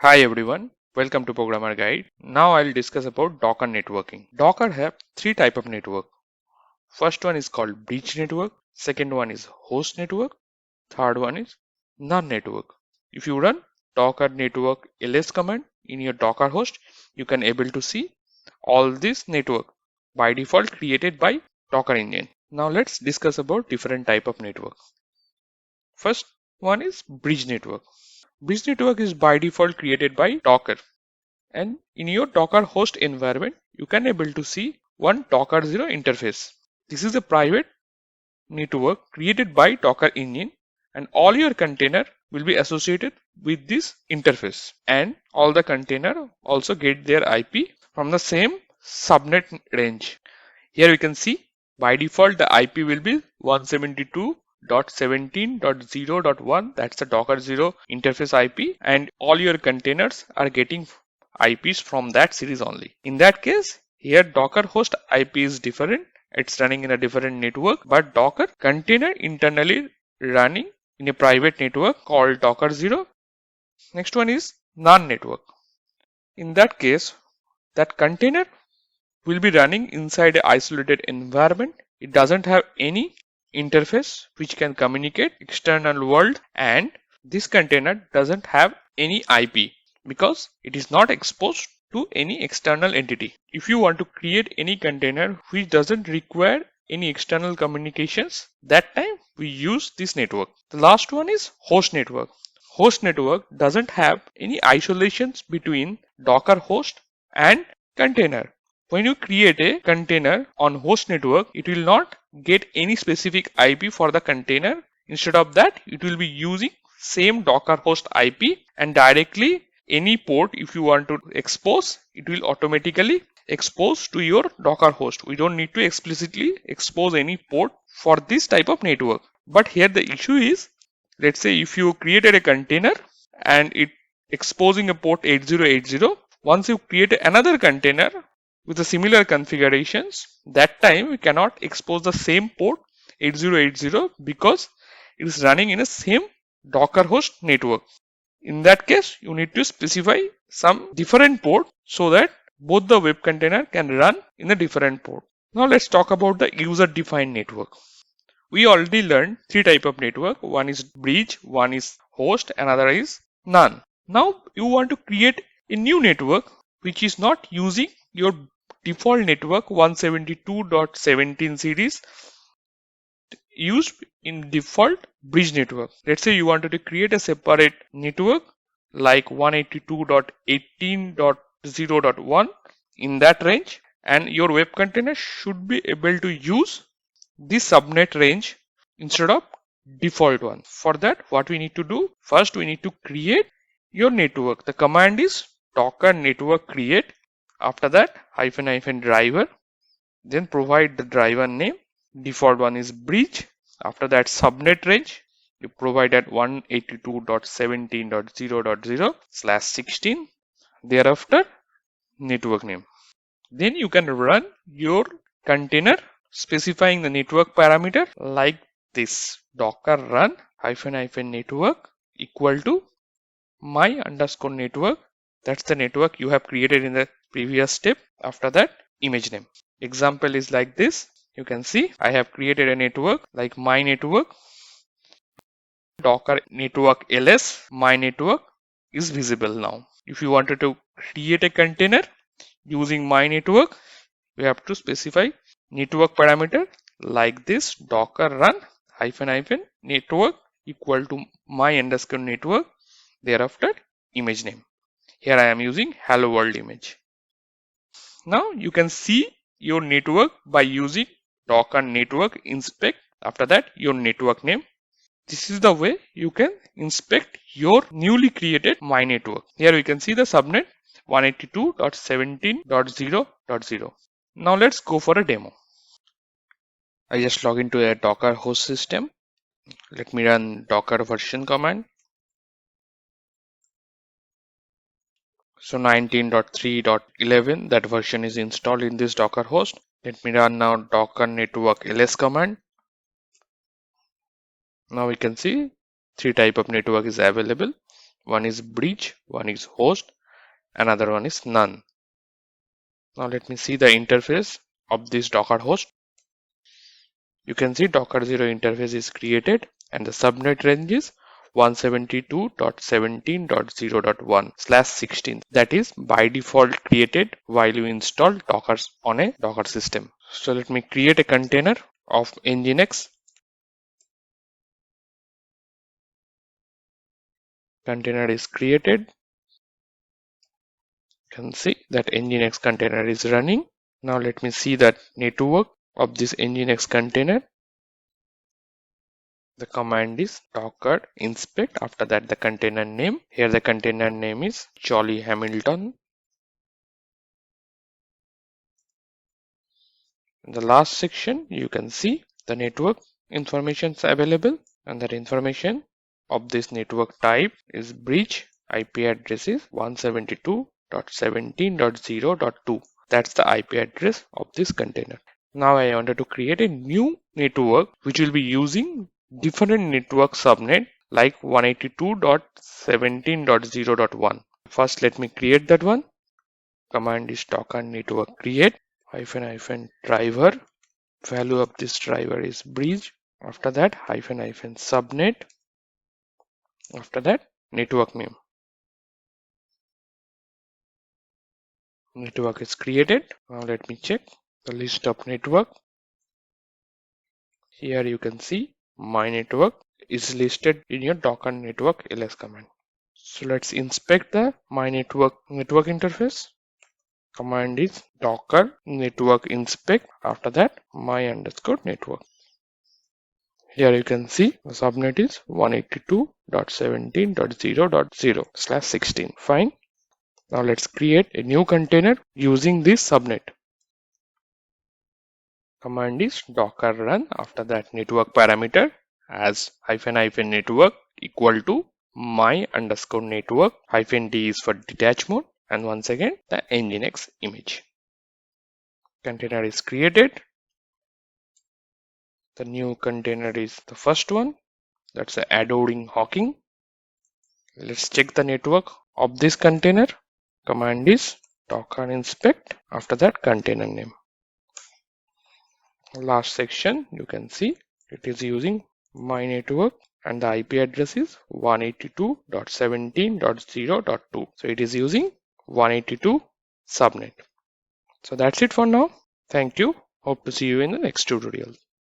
Hi everyone, welcome to Programmer Guide. Now I'll discuss about Docker networking. Docker have three type of network. First one is called bridge network, second one is host network, third one is non-network. If you run Docker network ls command in your Docker host, you can able to see all this network by default created by Docker engine. Now let's discuss about different type of network. First one is bridge network. Bridge network is by default created by Docker. And in your Docker host environment, you can able to see one Docker 0 interface. This is a private network created by Docker engine, and all your container will be associated with this interface. And all the container also get their IP from the same subnet range. Here we can see by default the IP will be 172.17.0.1. That's the Docker 0 interface IP, and all your containers are getting IPs from that series only. In that case, here Docker host IP is different. It's running in a different network, but Docker container internally running in a private network called Docker 0. Next one is non-network. In that case, that container will be running inside an isolated environment. It doesn't have any interface which can communicate external world, and this container doesn't have any IP because it is not exposed to any external entity. If you want to create any container which doesn't require any external communications, that time we use this network. The last one is host network. Host network doesn't have any isolations between Docker host and container. When you create a container on host network, it will not get any specific IP for the container. Instead of that, it will be using same Docker host IP, and directly any port if you want to expose, it will automatically expose to your Docker host. We don't need to explicitly expose any port for this type of network. But here the issue is, let's say if you created a container and it exposing a port 8080, once you create another container with the similar configurations, that time we cannot expose the same port 8080 because it is running in a same Docker host network. In that case, you need to specify some different port so that both the web container can run in a different port. Now let's talk about the user defined network. We already learned three type of network. One is bridge, one is host, another is none. Now you want to create a new network which is not using your default network 172.17 series used in default bridge network. Let's say you wanted to create a separate network like 182.18.0.1 in that range, and your web container should be able to use this subnet range instead of default one. For that, what we need to do, first we need to create your network. The command is docker network create. After that, -- driver, then provide the driver name. Default one is bridge. After that, subnet range, you provide at 182.17.0.0/16. Thereafter, network name. Then you can run your container specifying the network parameter like this: docker run -- network equal to my_network. That's the network you have created in the previous step. After that, image name. Example is like this. You can see I have created a network like my network. Docker network ls my network is visible now. If you wanted to create a container using my network, you have to specify network parameter like this: docker run -- network equal to my_network. Thereafter, image name. Here I am using hello world image. Now you can see your network by using docker network inspect. After that, your network name. This is the way you can inspect your newly created my network. Here we can see the subnet 182.17.0.0. Now let's go for a demo. I just log into a Docker host system. Let me run docker version command. So 19.3.11, that version is installed in this Docker host. Let me run now docker network ls command. Now we can see three type of network is available. One is bridge, one is host, another one is none. Now let me see the interface of this Docker host. You can see Docker 0 interface is created and the subnet range is 172.17.0.1/16. That is by default created while you install Docker on a Docker system. So let me create a container of Nginx. Container is created. You can see that Nginx container is running. Now let me see that network of this Nginx container. The command is docker inspect. After that the container name. Here the container name is Jolly Hamilton. In the last section you can see the network information available, and that information of this network type is bridge. IP address is 172.17.0.2. That's the IP address of this container. Now I wanted to create a new network which will be using different network subnet like 182.17.0.1. First let me create that one. Command is docker network create -- driver. Value of this driver is bridge. After that -- subnet. After that network name. Network is created. Now let me check the list of network. Here you can see my network is listed in your docker network ls command. So let's inspect the my network interface. Command is docker network inspect. After that my_network. Here you can see the subnet is 182.17.0.0/16. Fine. Now let's create a new container using this subnet. Command is docker run. After that network parameter as --network equal to my_network. -d is for detach mode, and once again the Nginx image. Container is created. The new container is the first one. That's the adoring hawking. Let's check the network of this container. Command is docker inspect. After that container name. Last section you can see it is using my network and the IP address is 182.17.0.2. So it is using 182 subnet. So that's it for now. Thank you. Hope to see you in the next tutorial.